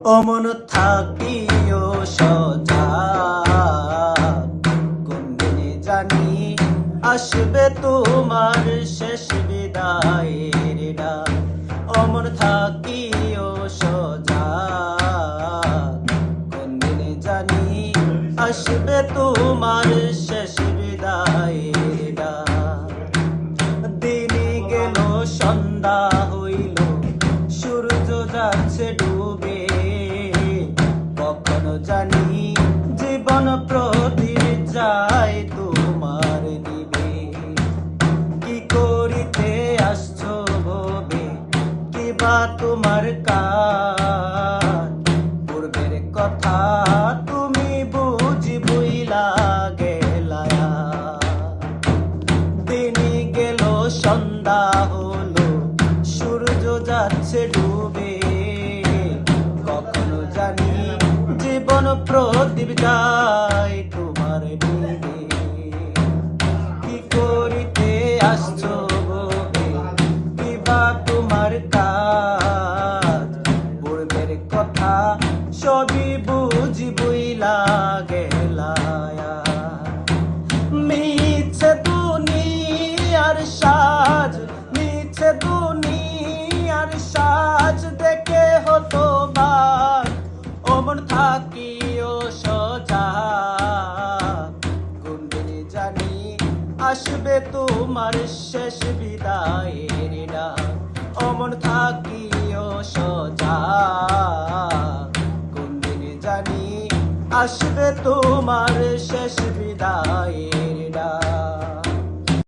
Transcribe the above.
অমন থাকিও সজাগ, কোন দিনে জানি আসবে তোমার শেষ বিদায়ের ডাক। অমন থাকিও সজাগ, কোন দিনে জানি আসবে তোমার শেষ বিদায়ের ডাক। দিনে গেল সন্ধ্যা হইল, সূর্য যাচ্ছে ডুবে, কখনো জানি জীবন প্রদীপ যায় তোমার নিবে। কি করিতে আসছো ভবে, কিবা তোমার কাজ, পূর্বের কথা তুমি বুঝি বইলা গেলায়া। দিনে গেল সন্ধ্যা হলো, সূর্য যাচ্ছে ডুবে, কখনো জানি জীবন প্রদীপ যায় তোমার নিবে। কি করিতে আসছো ভবে, কিবা তোমার কাজ, পূর্বের কথা সবই বুঝি বইলা গেলায়া। মিছে দুনিয়ার সাজ, মিছে দুনিয়ার সাজ দেখে হতো বাজ। অমন থাকিও সজাগ, কোন দিনে জানি আসবে তোমার শেষ বিদায়ের ডাক। অমন থাকিও সজাগ, কোন দিনে জানি আসবে তোমার শেষ বিদায়ের ডাক।